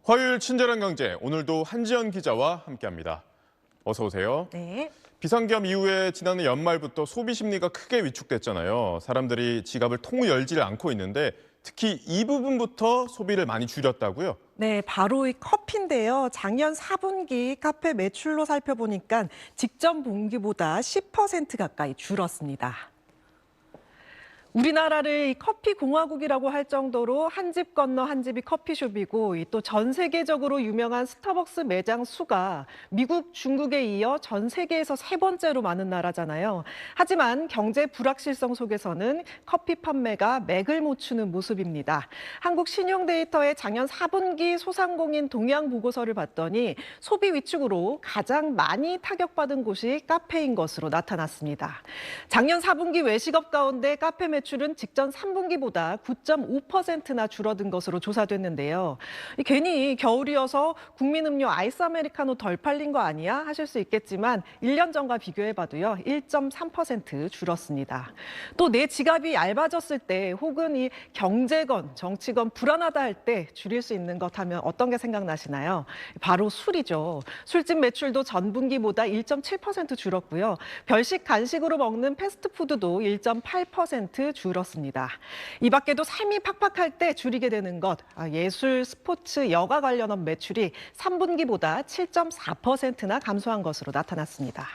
화요일 친절한 경제, 오늘도 한지연 기자와 함께합니다. 어서 오세요. 네. 비상겸 이후에 지난해 연말부터 소비 심리가 크게 위축됐잖아요. 사람들이 지갑을 통을 열지를 않고 있는데 특히 이 부분부터 소비를 많이 줄였다고요? 네, 바로 이 커피인데요. 작년 4분기 카페 매출로 살펴보니까 직전 분기보다 10% 가까이 줄었습니다. 우리나라를 이 커피 공화국이라고 할 정도로 한 집 건너 한 집이 커피숍이고 또 전 세계적으로 유명한 스타벅스 매장 수가 미국, 중국에 이어 전 세계에서 세 번째로 많은 나라잖아요. 하지만 경제 불확실성 속에서는 커피 판매가 맥을 못 추는 모습입니다. 한국신용데이터의 작년 4분기 소상공인 동향 보고서를 봤더니 소비 위축으로 가장 많이 타격받은 곳이 카페인 것으로 나타났습니다. 작년 4분기 외식업 가운데 카페 매출은 직전 3분기보다 9.5%나 줄어든 것으로 조사됐는데요. 괜히 겨울이어서 국민음료 아이스 아메리카노 덜 팔린 거 아니야? 하실 수 있겠지만 1년 전과 비교해봐도요. 1.3% 줄었습니다. 또 내 지갑이 얇아졌을 때 혹은 이 경제건, 정치건 불안하다 할 때 줄일 수 있는 것 하면 어떤 게 생각나시나요? 바로 술이죠. 술집 매출도 전분기보다 1.7% 줄었고요. 별식 간식으로 먹는 패스트푸드도 1.8% 줄었습니다. 이 밖에도 삶이 팍팍할 때 줄이게 되는 것, 예술, 스포츠, 여가 관련한 매출이 3분기보다 7.4%나 감소한 것으로 나타났습니다.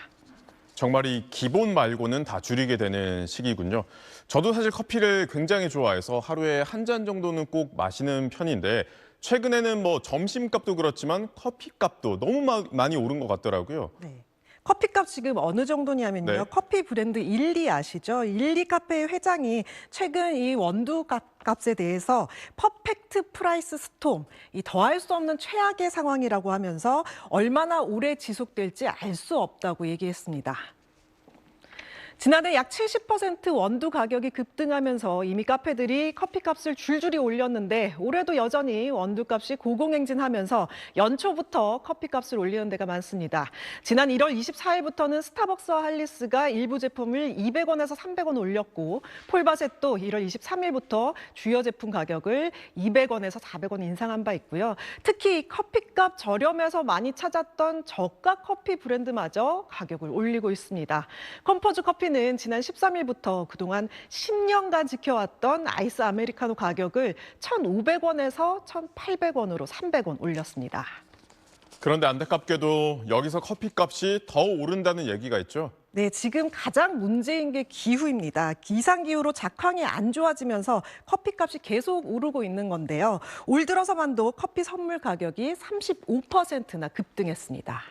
정말 이 기본 말고는 다 줄이게 되는 시기군요. 저도 사실 커피를 굉장히 좋아해서 하루에 한 잔 정도는 꼭 마시는 편인데 최근에는 뭐 점심값도 그렇지만 커피값도 너무 많이 오른 것 같더라고요. 네. 커피값 지금 어느 정도냐면요. 네. 커피 브랜드 일리 아시죠? 일리 카페의 회장이 최근 이 원두 값에 대해서 퍼펙트 프라이스 스톰, 이 더할 수 없는 최악의 상황이라고 하면서 얼마나 오래 지속될지 알 수 없다고 얘기했습니다. 지난해 약 70% 원두 가격이 급등하면서 이미 카페들이 커피값을 줄줄이 올렸는데 올해도 여전히 원두값이 고공행진하면서 연초부터 커피값을 올리는 데가 많습니다. 지난 1월 24일부터는 스타벅스와 할리스가 일부 제품을 200원에서 300원 올렸고 폴바셋도 1월 23일부터 주요 제품 가격을 200원에서 400원 인상한 바 있고요. 특히 커피값 저렴해서 많이 찾았던 저가 커피 브랜드마저 가격을 올리고 있습니다. 컴포즈 커피는 지난 13일부터 그동안 10년간 지켜왔던 아이스 아메리카노 가격을 1,500원에서 1,800원으로 300원 올렸습니다. 그런데 안타깝게도 여기서 커피값이 더 오른다는 얘기가 있죠. 네, 지금 가장 문제인 게 기후입니다. 기상기후로 작황이 안 좋아지면서 커피값이 계속 오르고 있는 건데요. 올 들어서만도 커피 선물 가격이 35%나 급등했습니다.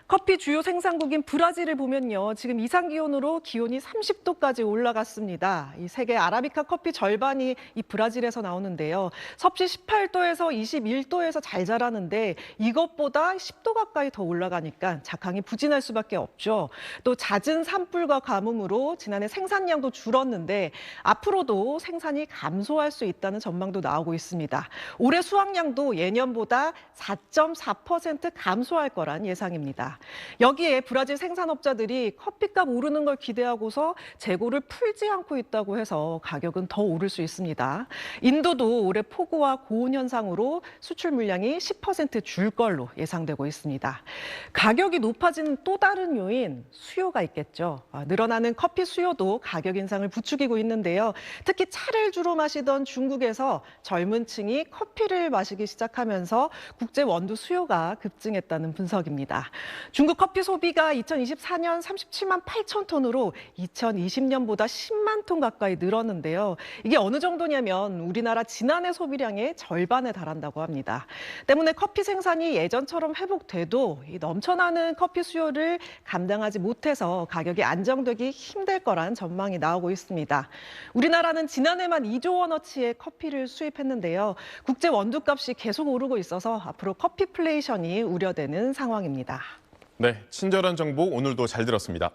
커피 주요 생산국인 브라질을 보면요. 지금 이상기온으로 기온이 30도까지 올라갔습니다. 이 세계 아라비카 커피 절반이 이 브라질에서 나오는데요. 섭씨 18도에서 21도에서 잘 자라는데 이것보다 10도 가까이 더 올라가니까 작황이 부진할 수밖에 없죠. 또 잦은 산불과 가뭄으로 지난해 생산량도 줄었는데 앞으로도 생산이 감소할 수 있다는 전망도 나오고 있습니다. 올해 수확량도 예년보다 4.4% 감소할 거란 예상입니다. 여기에 브라질 생산업자들이 커피값 오르는 걸 기대하고서 재고를 풀지 않고 있다고 해서 가격은 더 오를 수 있습니다. 인도도 올해 폭우와 고온 현상으로 수출 물량이 10% 줄 걸로 예상되고 있습니다. 가격이 높아진 또 다른 요인, 수요가 있겠죠. 늘어나는 커피 수요도 가격 인상을 부추기고 있는데요. 특히 차를 주로 마시던 중국에서 젊은 층이 커피를 마시기 시작하면서 국제 원두 수요가 급증했다는 분석입니다. 중국 커피 소비가 2024년 37만 8천 톤으로 2020년보다 10만 톤 가까이 늘었는데요. 이게 어느 정도냐면 우리나라 지난해 소비량의 절반에 달한다고 합니다. 때문에 커피 생산이 예전처럼 회복돼도 이 넘쳐나는 커피 수요를 감당하지 못해서 가격이 안정되기 힘들 거란 전망이 나오고 있습니다. 우리나라는 지난해만 2조 원어치의 커피를 수입했는데요. 국제 원두값이 계속 오르고 있어서 앞으로 커피플레이션이 우려되는 상황입니다. 네, 친절한 정보 오늘도 잘 들었습니다.